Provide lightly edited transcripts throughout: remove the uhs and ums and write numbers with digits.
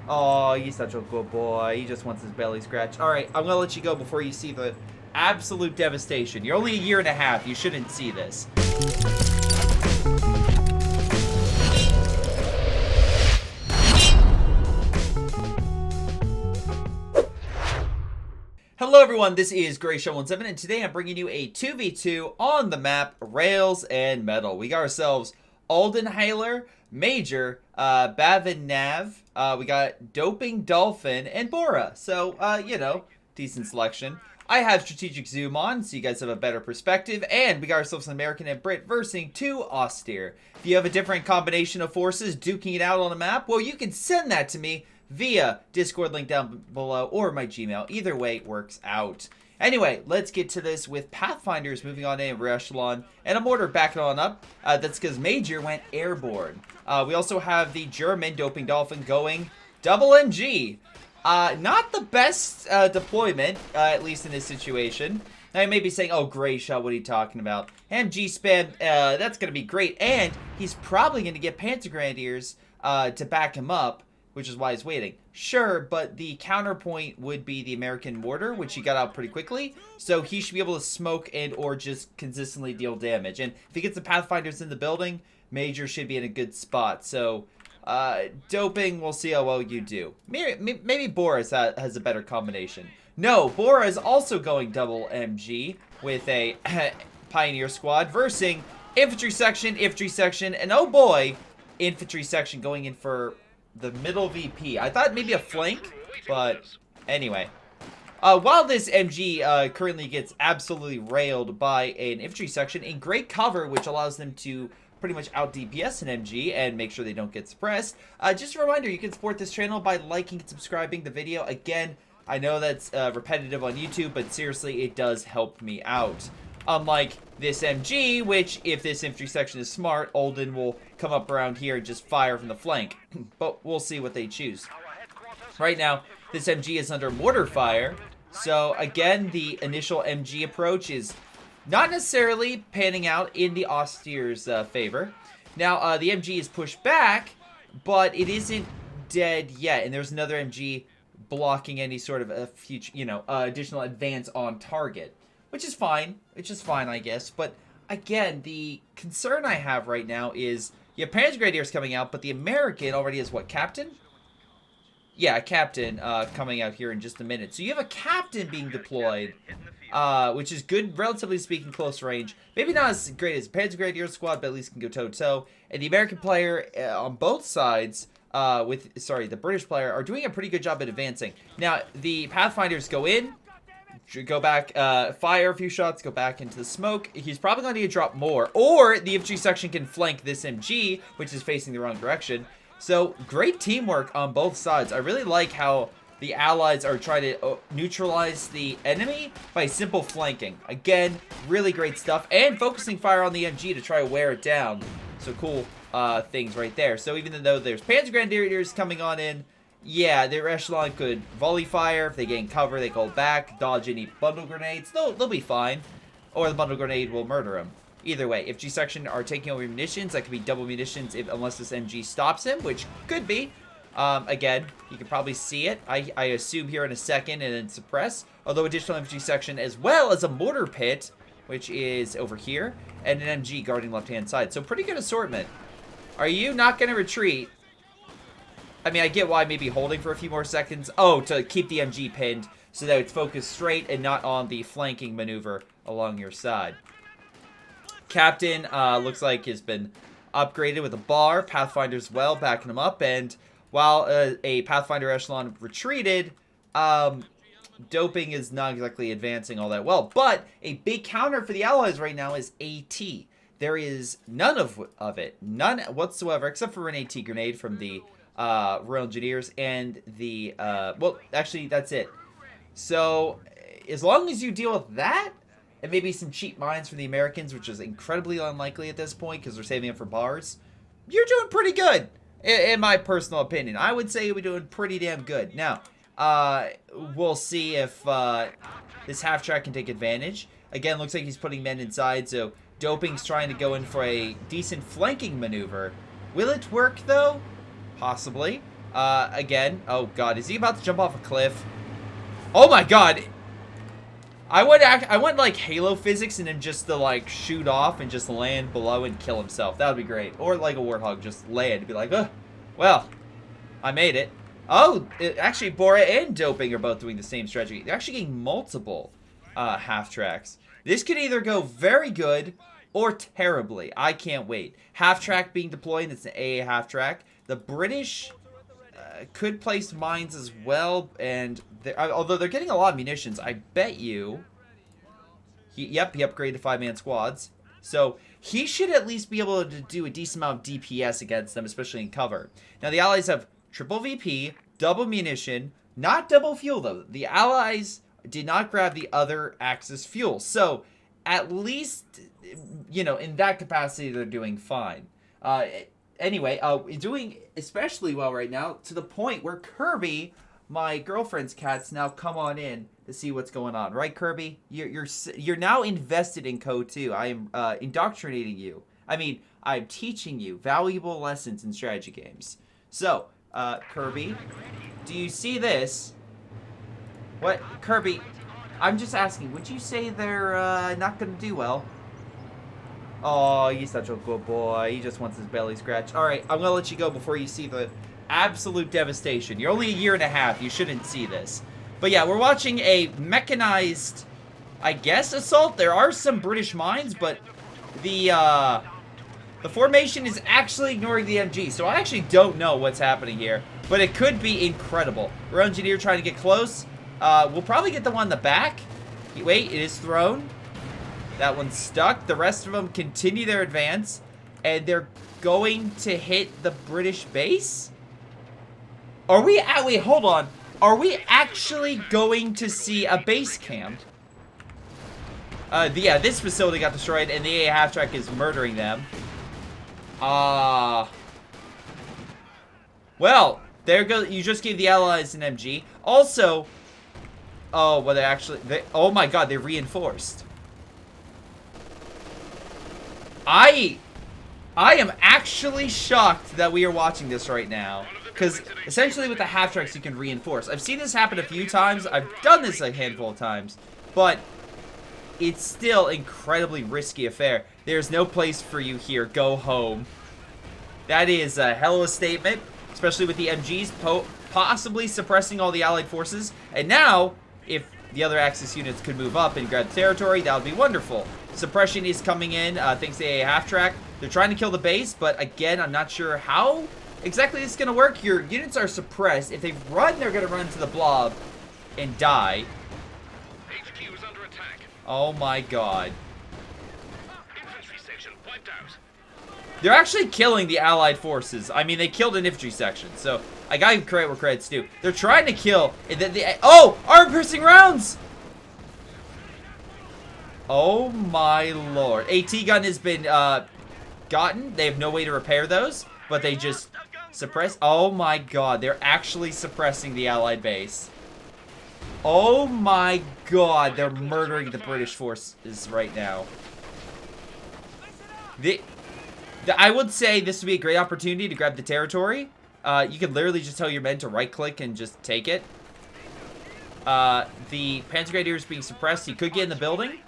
Oh, he's such a good boy. He just wants his belly scratched. All right, I'm going to let you go before you see the absolute devastation. You're only a year and a half. You shouldn't see this. Hello everyone, this is Greyshot17, and today I'm bringing you a 2v2 on the map Rails and Metal. We got ourselves Aldenheiler, Major, Bavin Nav, we got Doping Dolphin, and Bora. So, you know, decent selection. I have Strategic Zoom on, so you guys have a better perspective, and we got ourselves an American and Brit versing two austere. If you have a different combination of forces duking it out on a map, well, you can send that to me via Discord link down below or my Gmail. Either way works out. Anyway, let's get to this with Pathfinders moving on in echelon and a mortar backing on up. That's because Major went airborne. We also have the German Doping Dolphin going double MG. Not the best deployment, at least in this situation. Now you may be saying, oh, Greyshot, what are you talking about? MG spam, that's going to be great. And he's probably going to get Panzer Grenadiers to back him up, which is why he's waiting. Sure, but the counterpoint would be the American mortar, which he got out pretty quickly. So he should be able to smoke and or just consistently deal damage. And if he gets the Pathfinders in the building, Major should be in a good spot. So, Doping, we'll see how well you do. Maybe Boris has a better combination. No, Bora is also going double MG with a Pioneer Squad versing Infantry Section, and oh boy, Infantry Section going in for the middle VP. I thought maybe a flank, but anyway. While this MG currently gets absolutely railed by an infantry section in great cover, which allows them to pretty much out DPS an MG and make sure they don't get suppressed. Just a reminder, you can support this channel by liking and subscribing the video. Again, I know that's repetitive on YouTube, but seriously, it does help me out. Unlike this MG, which, if this infantry section is smart, Olden will come up around here and just fire from the flank. But we'll see what they choose. Right now, this MG is under mortar fire. So, again, the initial MG approach is not necessarily panning out in the Austere's favor. Now, the MG is pushed back, but it isn't dead yet. And there's another MG blocking any sort of a future, additional advance on target. Which is fine, I guess. But again, the concern I have right now is you have Panzer Grenadiers coming out, but the American already has what, Captain? Yeah, a Captain coming out here in just a minute. So you have a Captain being deployed, which is good, relatively speaking, close range. Maybe not as great as Panzer Grenadier squad, but at least can go toe-to-toe. And the American player on both sides, the British player, are doing a pretty good job at advancing. Now, the Pathfinders go in. Go back, fire a few shots, go back into the smoke. He's probably going to need to drop more. Or the infantry section can flank this MG, which is facing the wrong direction. So, great teamwork on both sides. I really like how the allies are trying to neutralize the enemy by simple flanking. Again, really great stuff. And focusing fire on the MG to try to wear it down. So, cool things right there. So, even though there's Panzer Grenadiers coming on in, yeah, their echelon could volley fire. If they gain cover, they go back, dodge any bundle grenades. They'll be fine. Or the bundle grenade will murder them. Either way, if G section are taking over munitions, that could be double munitions unless this MG stops him, which could be. Again, you can probably see it. I assume here in a second and then suppress. Although additional MG section as well as a mortar pit, which is over here, and an MG guarding left-hand side. So pretty good assortment. Are you not going to retreat? I mean, I get why maybe holding for a few more seconds. Oh, to keep the MG pinned so that it's focused straight and not on the flanking maneuver along your side. Captain looks like has been upgraded with a bar. Pathfinder as well, backing him up. And while a Pathfinder echelon retreated, Doping is not exactly advancing all that well. But a big counter for the allies right now is AT. There is none of it. None whatsoever, except for an AT grenade from the Royal Engineers and the, well, actually, that's it. So, as long as you deal with that, and maybe some cheap mines from the Americans, which is incredibly unlikely at this point, because they're saving them for bars, you're doing pretty good, in my personal opinion. I would say you're doing pretty damn good. Now, we'll see if this half-track can take advantage. Again, looks like he's putting men inside, so Doping's trying to go in for a decent flanking maneuver. Will it work, though? Possibly. Again. Oh, God. Is he about to jump off a cliff? Oh, my God. I went like Halo physics and then just to like shoot off and just land below and kill himself. That would be great. Or like a warthog, just land and be like, well, I made it. Oh, actually Bora and Doping are both doing the same strategy. They're actually getting multiple half-tracks. This could either go very good or terribly. I can't wait. Half-track being deployed, it's an AA half-track. The British could place mines as well, and although they're getting a lot of munitions, I bet you... He upgraded 5-man squads. So he should at least be able to do a decent amount of DPS against them, especially in cover. Now, the Allies have triple VP, double munition, not double fuel, though. The Allies did not grab the other Axis fuel. So, at least, you know, in that capacity, they're doing fine. Anyway, doing especially well right now, to the point where Kirby, my girlfriend's cat's, now come on in to see what's going on. Right, Kirby? You're now invested in CoH2. I am indoctrinating you. I mean, I'm teaching you valuable lessons in strategy games. So, Kirby, do you see this? What? Kirby, I'm just asking, would you say they're not going to do well? Oh, he's such a good boy. He just wants his belly scratched. Alright, I'm going to let you go before you see the absolute devastation. You're only a year and a half. You shouldn't see this. But yeah, we're watching a mechanized, I guess, assault. There are some British mines, but the formation is actually ignoring the MG. So I actually don't know what's happening here. But it could be incredible. We're engineer trying to get close. We'll probably get the one in the back. Wait, it is thrown. That one's stuck. The rest of them continue their advance. And they're going to hit the British base? Are we... Wait, hold on. Are we actually going to see a base camp? Yeah, this facility got destroyed, and the AA half-track is murdering them. Well, there goes... You just gave the Allies an MG. Also... Oh, well, oh my god, they reinforced. I am actually shocked that we are watching this right now. Because essentially with the half-tracks you can reinforce. I've seen this happen a few times. I've done this a handful of times. But it's still incredibly risky affair. There's no place for you here. Go home. That is a hell of a statement. Especially with the MGs possibly suppressing all the Allied forces. And now, if the other Axis units could move up and grab territory, that would be wonderful. Suppression is coming in, thanks to a half-track. They're trying to kill the base, but again, I'm not sure how exactly this is going to work. Your units are suppressed. If they run, they're going to run into the blob and die. HQ is under attack. Oh my god. Infantry section wiped out. They're actually killing the Allied forces. I mean, they killed an infantry section, so I gotta give credit where credit's due. They're trying to kill... Oh! Arm-piercing rounds! Oh my lord. AT gun has been gotten. They have no way to repair those, but they just suppress. Oh my god, they're actually suppressing the Allied base. Oh my god, they're murdering the British forces right now. I would say this would be a great opportunity to grab the territory. You could literally just tell your men to right-click and just take it. The Panzer Grenadier is being suppressed. He could get in the building.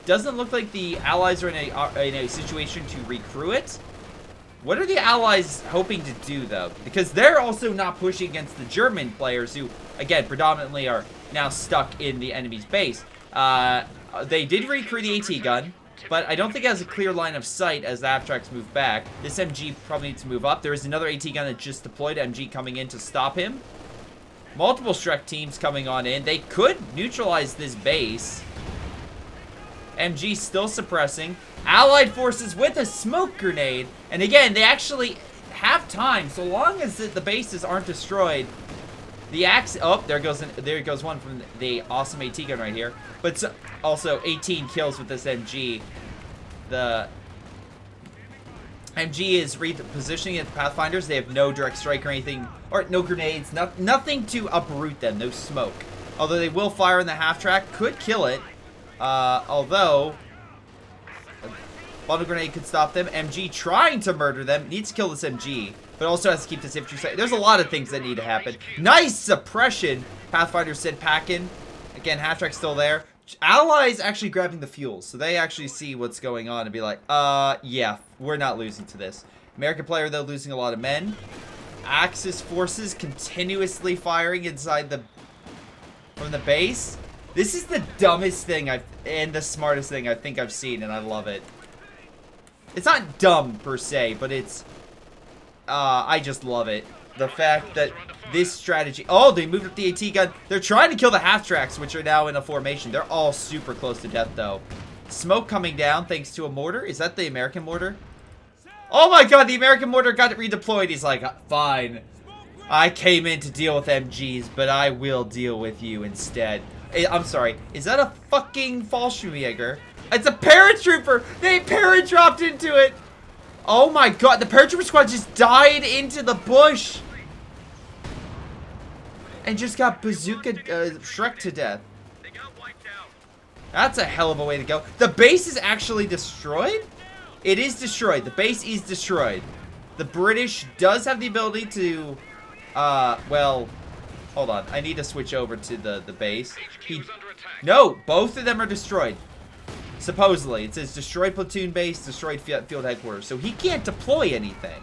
Doesn't look like the Allies are in a situation to recruit it. What are the Allies hoping to do, though? Because they're also not pushing against the German players who, again, predominantly are now stuck in the enemy's base. They did recruit the AT gun, but I don't think it has a clear line of sight as the half-tracks move back. This MG probably needs to move up. There is another AT gun that just deployed, MG coming in to stop him. Multiple Shrek teams coming on in. They could neutralize this base. MG still suppressing. Allied forces with a smoke grenade. And again, they actually have time. So long as the bases aren't destroyed. The axe... Oh, there goes one from the awesome AT gun right here. But also 18 kills with this MG. The MG is repositioning at the Pathfinders. They have no direct strike or anything. Or no grenades. Nothing to uproot them. No smoke. Although they will fire in the half-track. Could kill it. Although a bundle grenade could stop them. MG trying to murder them. Needs to kill this MG. but also has to keep this infantry site. There's a lot of things that need to happen. Nice suppression. Pathfinder said packing. Again, half-track's still there. Allies actually grabbing the fuels, so they actually see what's going on and be like, yeah, we're not losing to this. American player, though, losing a lot of men. Axis forces continuously firing inside from the base. This is the dumbest thing and the smartest thing I think I've seen, and I love it. It's not dumb per se, but it's I just love it. The fact that this strategy... Oh, they moved up the AT gun. They're trying to kill the half-tracks, which are now in a formation. They're all super close to death, though. Smoke coming down thanks to a mortar. Is that the American mortar? Oh my god, the American mortar got redeployed. He's like, fine. I came in to deal with MGs, but I will deal with you instead. I'm sorry. Is that a fucking Fallschirmjäger? It's a paratrooper! They paradropped into it! Oh my god, the paratrooper squad just died into the bush! And just got bazooka Shrek to death. That's a hell of a way to go. The base is actually destroyed? It is destroyed. The base is destroyed. The British does have the ability to, well, hold on. I need to switch over to the base. No, both of them are destroyed. Supposedly. It says destroyed platoon base, destroyed field headquarters. So he can't deploy anything.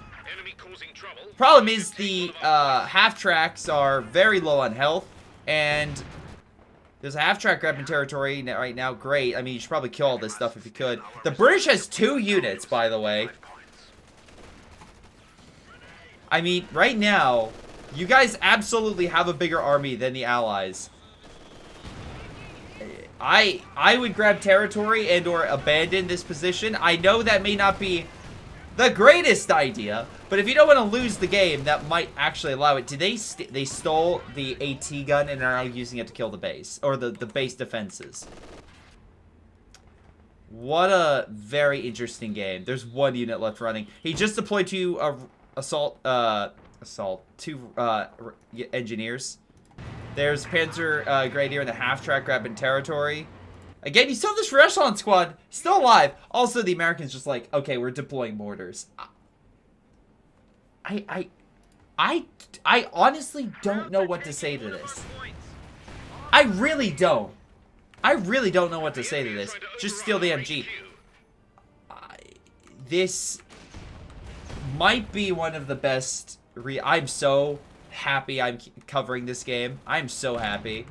Problem is the half-tracks are very low on health, and there's a half-track grabbing territory right now. Great. I mean, you should probably kill all this stuff if you could. The British has 2 units, by the way. I mean, right now, you guys absolutely have a bigger army than the Allies. I would grab territory and or abandon this position. I know that may not be the greatest idea, but if you don't want to lose the game, that might actually allow it. Did they stole the AT gun and are now using it to kill the base, or the base defenses? What a very interesting game. There's 1 unit left running. He just deployed 2 2 engineers. There's Panzer Grenadier in the half-track grabbing territory. Again, you still have this Echelon squad still alive. Also, the Americans just like, okay, we're deploying mortars. I honestly don't know what to say to this. I really don't. I really don't know what to say to this. Just steal the MG. This might be one of the best. I'm so happy I'm covering this game. I'm so happy.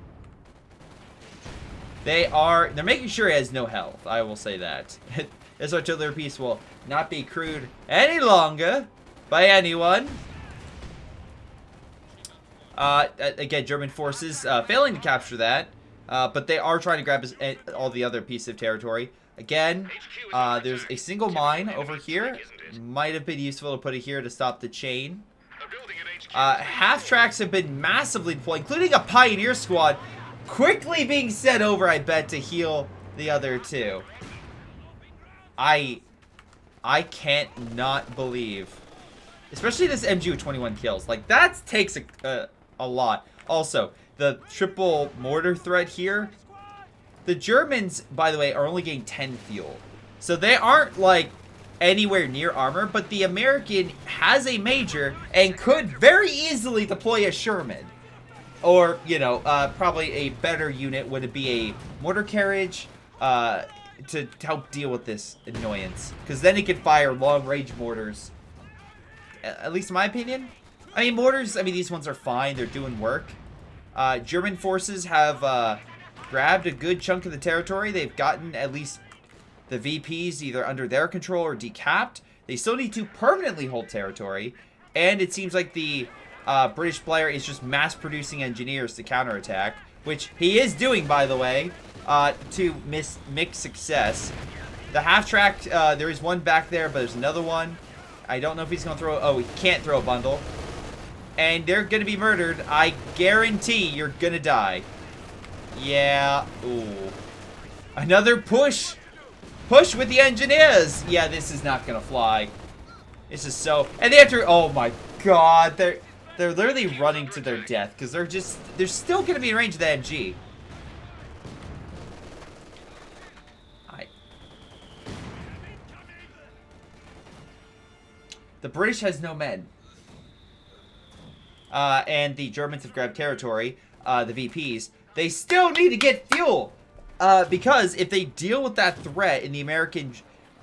They're making sure he has no health. I will say that. This artillery piece will not be crewed any longer by anyone. Again, German forces failing to capture that, but they are trying to grab all the other pieces of territory. Again, there's a single mine over here. Might have been useful to put it here to stop the chain. Half-tracks have been massively deployed, including a Pioneer squad, quickly being sent over, I bet, to heal the other 2. I can't not believe, especially this MG with 21 kills. Like, that takes a lot. Also, the triple mortar threat here. The Germans, by the way, are only getting 10 fuel. So they aren't, like, anywhere near armor, but the American has a major and could very easily deploy a Sherman. Or, you know, probably a better unit would be a mortar carriage to help deal with this annoyance. Because then it could fire long-range mortars. At least in my opinion. I mean, mortars, I mean, these ones are fine. They're doing work. German forces have grabbed a good chunk of the territory. They've gotten at least the VPs either under their control or decapped. They still need to permanently hold territory. And it seems like the British player is just mass-producing engineers to counterattack, which he is doing, by the way, to mixed success. The half-track, there is one back there, but there's another one. I don't know if he's going to throw... Oh, he can't throw a bundle. And they're going to be murdered. I guarantee you're going to die. Yeah. Ooh. Another push. Push with the engineers. Yeah, this is not going to fly. This is so... And they have to... Oh, my God. They're literally running to their death because they're still going to be in range of the MG. The British has no men. and the Germans have grabbed territory, the VPs, they still need to get fuel. Because if they deal with that threat in the American...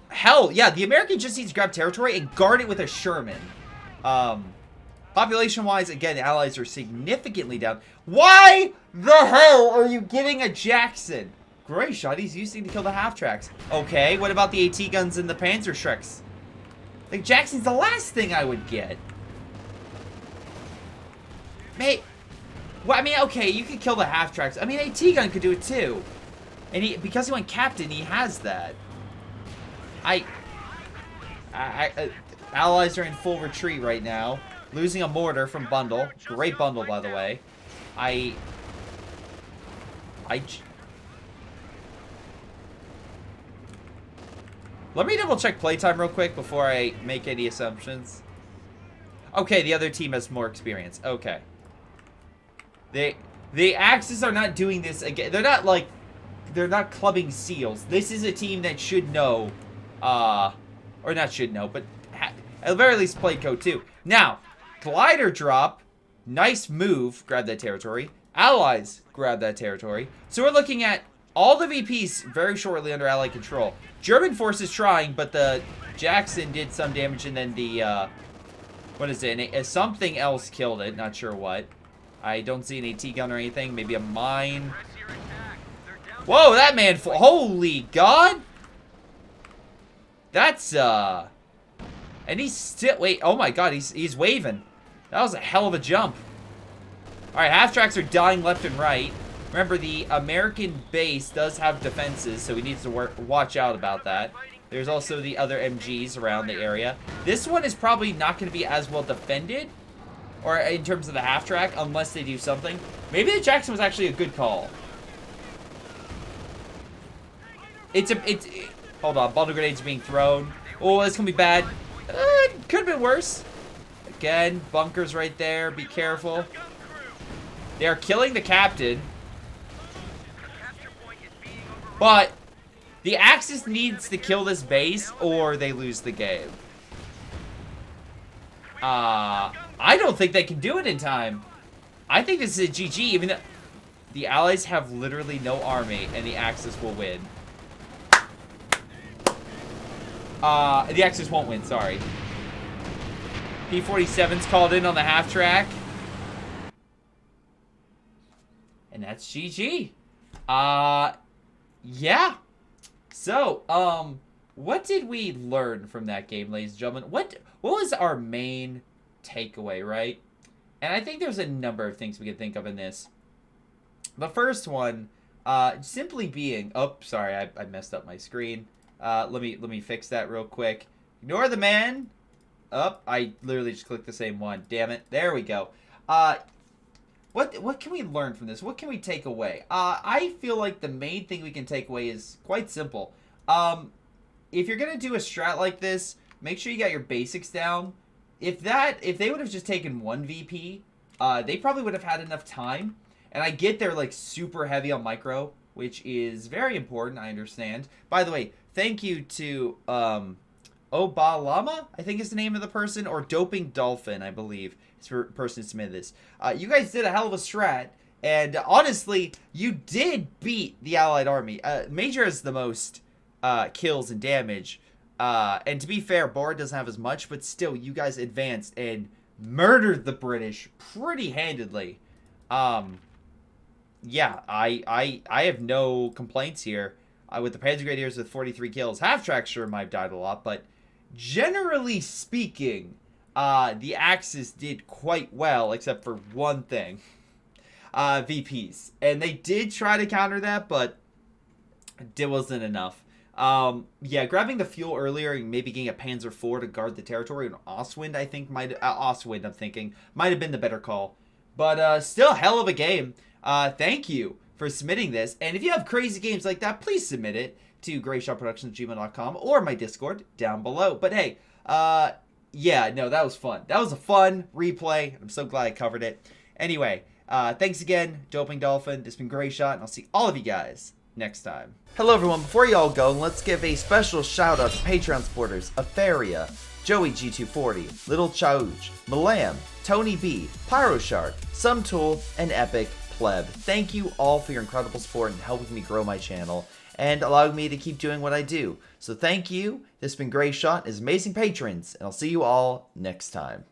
Hell, yeah, the American just needs to grab territory and guard it with a Sherman. Population-wise, again, the Allies are significantly down. Why the hell are you getting a Jackson? Greyshot, he's using to kill the half-tracks. Okay, what about the AT guns and the Panzerschrecks? Like, Jackson's the last thing I would get. Mate, well, I mean, okay, you could kill the half-tracks. I mean, AT gun could do it too. And because he went captain, he has that. Allies are in full retreat right now. Losing a mortar from Bundle. Great bundle, by the way. Let me double check playtime real quick before I make any assumptions. Okay, the other team has more experience. Okay. The Axis are not doing this again. They're not clubbing seals. This is a team that should know, or not should know, but at the very least played Code 2. Now, glider drop, nice move, grab that territory. Allies grab that territory. So we're looking at all the VPs very shortly under Allied control. German forces trying, but the Jackson did some damage, and then the, what is it? Something else killed it, not sure what. I don't see an AT gun or anything, maybe a mine. Whoa, that man, holy God! That's, and he's still, wait, oh my God, he's waving. That was a hell of a jump. Alright, half-tracks are dying left and right. Remember, the American base does have defenses, so we need to watch out about that. There's also the other MGs around the area. This one is probably not going to be as well defended, or in terms of the half-track, unless they do something. Maybe the Jackson was actually a good call. Hold on, bundle grenades being thrown. Oh, this can be bad. Could have been worse. Again, bunkers right there. Be careful. They are killing the captain. But the Axis needs to kill this base or they lose the game. I don't think they can do it in time. I think this is a GG, even though the Allies have literally no army and the Axis will win. The Axis won't win, sorry. P-47's called in on the half-track. And that's GG. Yeah. So, what did we learn from that game, ladies and gentlemen? What was our main takeaway, right? And I think there's a number of things we can think of in this. The first one, simply being... Oh, sorry, I messed up my screen. Let me fix that real quick. Ignore the man. Oh, I literally just clicked the same one. Damn it. There we go. What can we learn from this? What can we take away? I feel like the main thing we can take away is quite simple. If you're gonna do a strat like this, make sure you got your basics down. If they would have just taken one VP, they probably would have had enough time. And I get they're like super heavy on micro, which is very important, I understand. By the way, thank you to Obalama, I think is the name of the person, or Doping Dolphin, I believe. It's the person who submitted this. You guys did a hell of a strat, and honestly, you did beat the Allied army. Major has the most kills and damage, and to be fair, Bohr doesn't have as much, but still, you guys advanced and murdered the British pretty handedly. Yeah, I have no complaints here. With the Panzer Grenadiers with 43 kills, half-tracks sure might have died a lot, but generally speaking, the Axis did quite well, except for one thing. VPs. And they did try to counter that, but it wasn't enough. Yeah, grabbing the fuel earlier and maybe getting a Panzer IV to guard the territory, and Ostwind, I think, Ostwind, I'm thinking, might have been the better call. But still, hell of a game. Thank you for submitting this. And if you have crazy games like that, please submit it to greyshotproductions@gmail.com or my Discord down below. But hey, yeah, no, that was fun. That was a fun replay. I'm so glad I covered it. Anyway, thanks again, Doping Dolphin. This has been Greyshot, and I'll see all of you guys next time. Hello everyone, before y'all go, let's give a special shout out to Patreon supporters Aphyria, Joey G240, Little Chauge, Milam, tonybee, Pyroshark, XSomeToolx, and Epic Pleb. Thank you all for your incredible support and helping me grow my channel and allowing me to keep doing what I do. So thank you. This has been Greyshot, his amazing patrons, and I'll see you all next time.